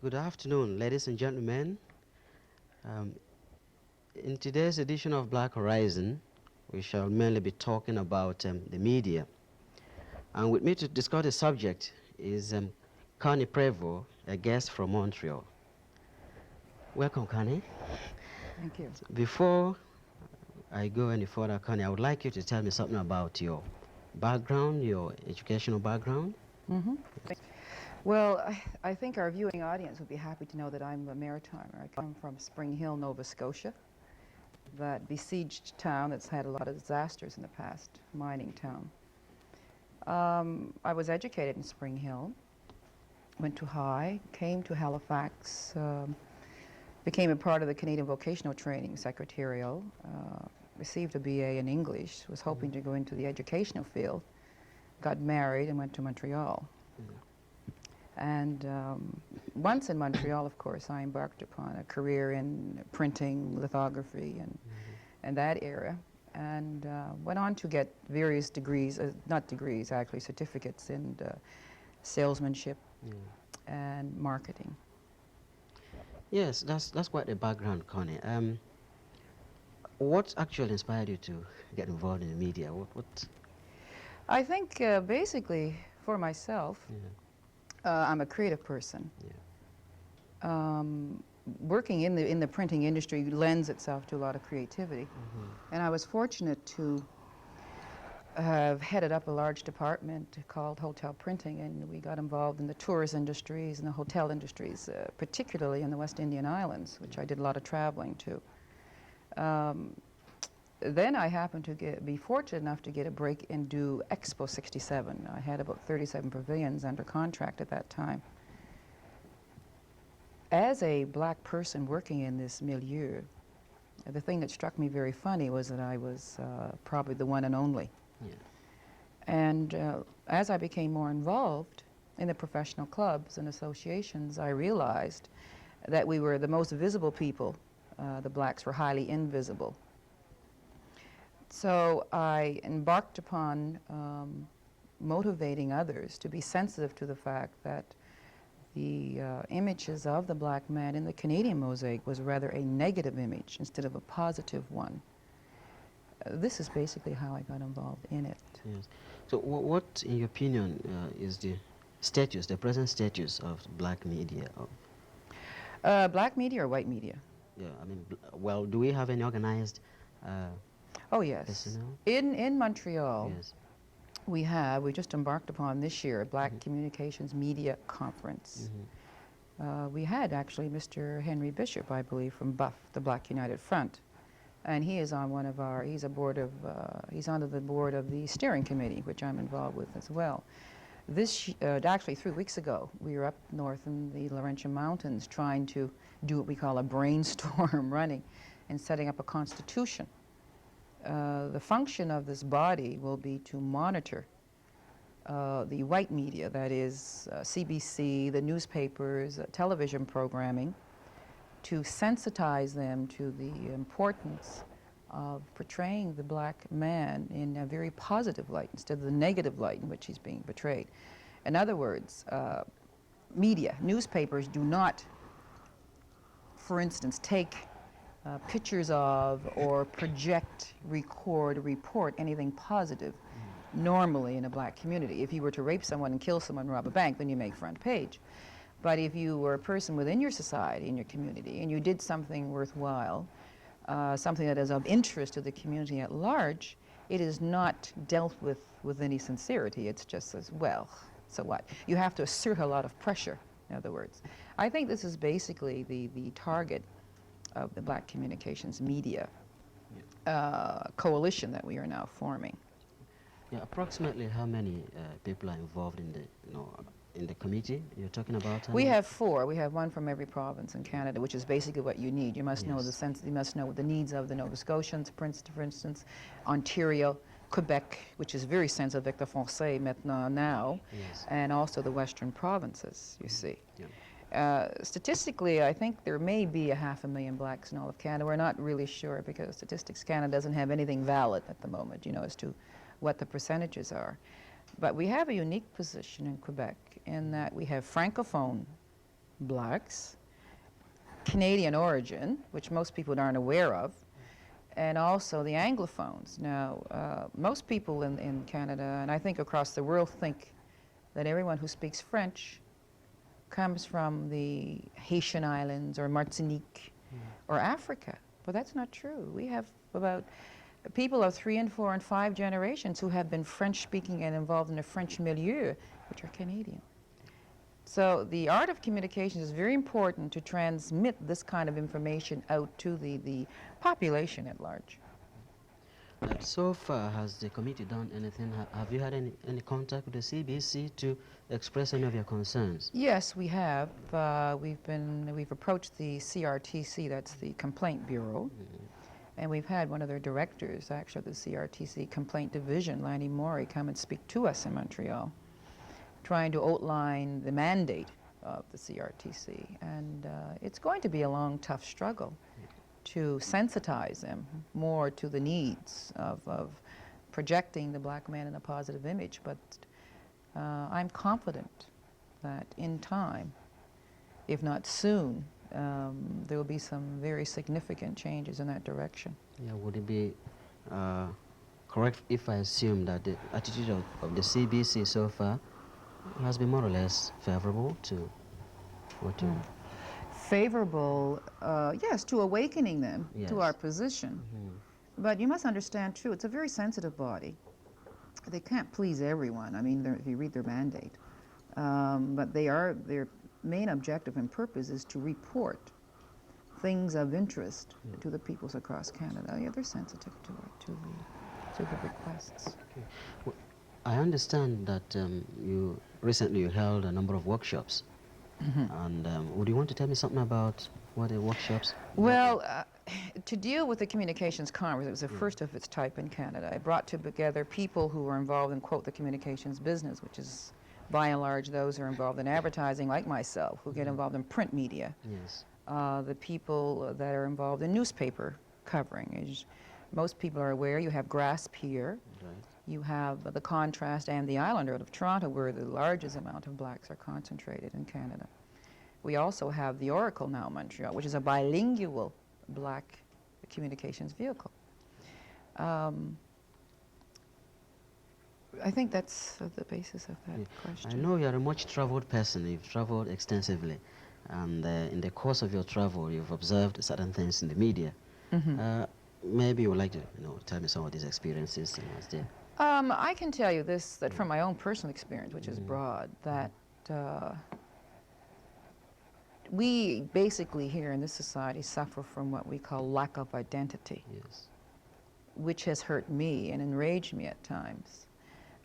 Good afternoon, ladies and gentlemen. Um, in today's edition of Black Horizon, we shall mainly be talking about the media. And with me to discuss the subject is Connie Prevost, a guest from Montreal. Welcome, Connie. Thank you. Before I go any further, Connie, I would like you to tell me something about your background, your educational background. Mm-hmm. Well, I think our viewing audience would be happy to know that I'm a maritimer. I come from Spring Hill, Nova Scotia, that besieged town that's had a lot of disasters in the past, mining town. I was educated in Spring Hill, went to high, came to Halifax, became a part of the Canadian Vocational Training Secretarial, received a BA in English, was hoping to go into the educational field, got married and went to Montreal. And once in Montreal, of course, I embarked upon a career in printing, lithography, and that era, and went on to get various degrees, not degrees, actually, certificates in salesmanship and marketing. Yes, that's quite a background, Connie. What actually inspired you to get involved in the media? What? I think basically for myself, I'm a creative person. Working in the printing industry lends itself to a lot of creativity, and I was fortunate to have headed up a large department called hotel printing, and we got involved in the tourist industries and the hotel industries, particularly in the West Indian Islands, which I did a lot of traveling to. Then I happened to be fortunate enough to get a break and do Expo 67. I had about 37 pavilions under contract at that time. As a black person working in this milieu, the thing that struck me very funny was that I was probably the one and only. And as I became more involved in the professional clubs and associations, I realized that we were the most visible people. The blacks were highly invisible. So I embarked upon motivating others to be sensitive to the fact that the images of the black man in the Canadian mosaic was rather a negative image instead of a positive one. This is basically how I got involved in it. Yes. So what, in your opinion, is the status, the present status of black media? Black media or white media? Yeah, I mean, well, do we have any organized Oh, yes. personnel? In Montreal, Yes. we just embarked upon this year a Black Communications Media Conference. We had actually Mr. Henry Bishop, I believe, from BUF, the Black United Front. And he is on one of our, he's under the board of the steering committee, which I'm involved with as well. Actually 3 weeks ago, we were up north in the Laurentian Mountains trying to do what we call a brainstorm running and setting up a constitution. The function of this body will be to monitor the white media, that is CBC, the newspapers, television programming, to sensitize them to the importance of portraying the black man in a very positive light instead of the negative light in which he's being portrayed. In other words, media, newspapers do not, for instance, take pictures of or project, record, report anything positive normally in a black community. If you were to rape someone and kill someone and rob a bank, then you make front page. But if you were a person within your society, in your community, and you did something worthwhile, something that is of interest to the community at large, it is not dealt with any sincerity. It's just as, well, so what? You have to assert a lot of pressure, in other words. I think this is basically the target of the Black Communications Media coalition that we are now forming. Yeah, approximately how many people are involved in the, in the committee you're talking about? We have 4. We have one from every province in Canada, which is basically what you need. You must know you must know the needs of the Nova Scotians, for instance, Ontario, Quebec, which is very sensitive avec le français maintenant now, and also the western provinces, you see. Statistically, I think there may be 500,000 blacks in all of Canada. We're not really sure because Statistics Canada doesn't have anything valid at the moment, as to what the percentages are. But we have a unique position in Quebec in that we have francophone blacks, Canadian origin, which most people aren't aware of, and also the Anglophones. Now, most people in Canada, and I think across the world, think that everyone who speaks French comes from the Haitian Islands or Martinique or Africa. But that's not true. We have about people of 3 and 4 and 5 generations who have been French-speaking and involved in a French milieu, which are Canadian. So the art of communication is very important to transmit this kind of information out to the population at large. So far, has the committee done anything? Have you had any contact with the CBC to express any of your concerns? Yes, we have. We've approached the CRTC, that's the Complaint Bureau, and we've had one of their directors, actually, the CRTC Complaint Division, Lanny Morey, come and speak to us in Montreal, trying to outline the mandate of the CRTC. And it's going to be a long, tough struggle to sensitize them more to the needs of projecting the black man in a positive image. But I'm confident that in time, if not soon, there will be some very significant changes in that direction. Yeah, would it be correct if I assume that the attitude of the CBC so far has been more or less favorable to what you... Favorable, yes, to awakening them to our Yes. position. But you must understand, too, it's a very sensitive body. They can't please everyone. I mean, if you read their mandate. But their main objective and purpose is to report things of interest to the peoples across Canada. Yeah, they're sensitive to it, to the requests. Well, I understand that you recently held a number of workshops. And would you want to tell me something about what the workshops? Well, to deal with the communications conference, it was the first of its type in Canada. It brought together people who were involved in, quote, the communications business, which is by and large those who are involved in advertising, like myself, who get involved in print media. Yes. The people that are involved in newspaper covering. As most people are aware, you have GRASP here. Right. You have the Contrast and the Islander out of Toronto, where the largest amount of blacks are concentrated in Canada. We also have the Oracle now, Montreal, which is a bilingual black communications vehicle. I think that's the basis of that question. I know you're a much traveled person. You've traveled extensively. And in the course of your travel, you've observed certain things in the media. Maybe you would like to tell me some of these experiences. I can tell you this, that from my own personal experience, which is broad, that we basically here in this society suffer from what we call lack of identity, Yes. which has hurt me and enraged me at times.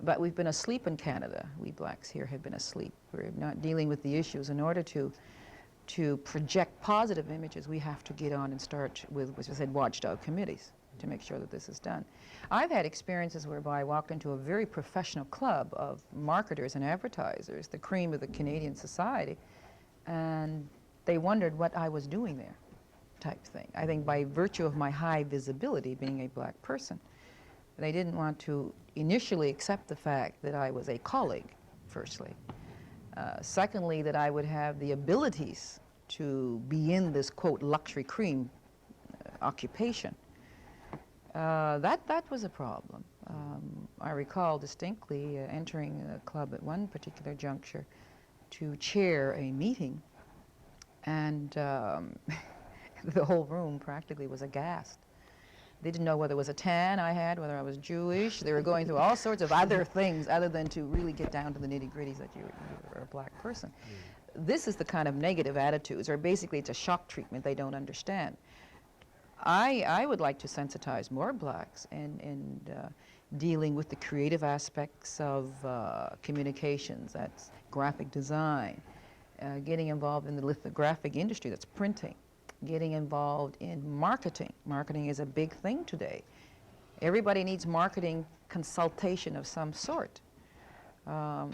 But we've been asleep in Canada. We blacks here have been asleep. We're not dealing with the issues. In order to project positive images, we have to get on and start with, as I said, watchdog committees to make sure that this is done. I've had experiences whereby I walked into a very professional club of marketers and advertisers, the cream of the Canadian society, and they wondered what I was doing there, type thing. I think by virtue of my high visibility, being a black person, they didn't want to initially accept the fact that I was a colleague, firstly. Secondly, that I would have the abilities to be in this, quote, luxury cream occupation. That was a problem. I recall distinctly entering a club at one particular juncture to chair a meeting, and the whole room practically was aghast. They didn't know whether it was a tan I had, whether I was Jewish. They were going through all sorts of other things other than to really get down to the nitty-gritties that you were a black person. This is the kind of negative attitudes, or basically it's a shock treatment they don't understand. I would like to sensitize more blacks in dealing with the creative aspects of communications, that's graphic design, getting involved in the lithographic industry, that's printing, getting involved in marketing. Marketing is a big thing today. Everybody needs marketing consultation of some sort.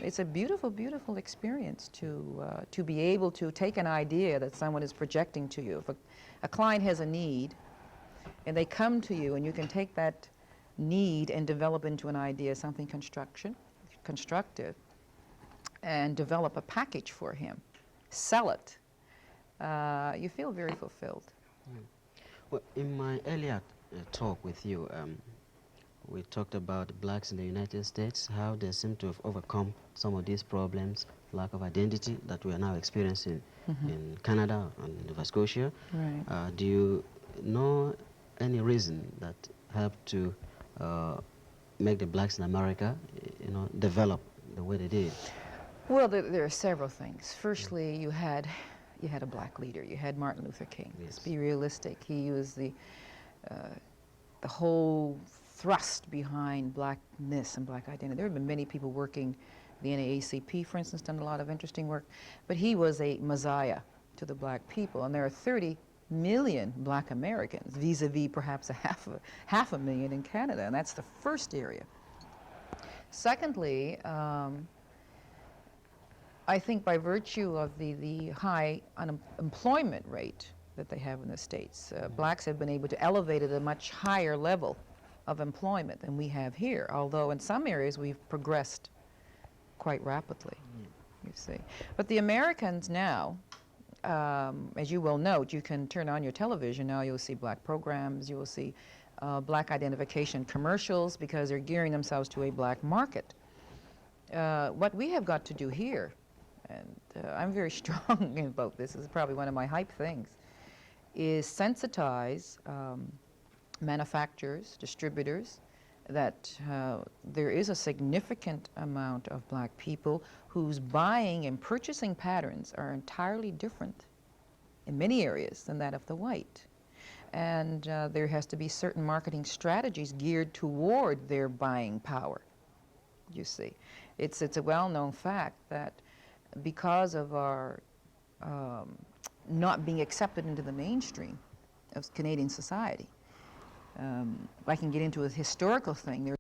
It's a beautiful, beautiful experience to be able to take an idea that someone is projecting to you. If a client has a need, and they come to you, and you can take that need and develop into an idea, something constructive, and develop a package for him, sell it you feel very fulfilled. Well, in my earlier talk with you, we talked about blacks in the United States, how they seem to have overcome some of these problems, lack of identity that we are now experiencing in Canada and Nova Scotia. Right. Do you know any reason that helped to make the blacks in America, develop the way they did? Well, there are several things. Firstly, you had a black leader. You had Martin Luther King. Yes. Let's be realistic. He was the whole thrust behind blackness and black identity. There have been many people working, the NAACP, for instance, done a lot of interesting work, but he was a messiah to the black people, and there are 30 million black Americans, vis-a-vis perhaps half a million in Canada, and that's the first area. Secondly, I think by virtue of the high unemployment rate that they have in the States, blacks have been able to elevate at a much higher level of employment than we have here, although in some areas we've progressed quite rapidly, you see. But the Americans now, as you will note, you can turn on your television now, you'll see black programs, you will see black identification commercials because they're gearing themselves to a black market. What we have got to do here, and I'm very strong about this is probably one of my hype things, is sensitize manufacturers, distributors, that there is a significant amount of black people whose buying and purchasing patterns are entirely different in many areas than that of the white. And there has to be certain marketing strategies geared toward their buying power, you see. It's a well-known fact that because of our not being accepted into the mainstream of Canadian society, I can get into a historical thing.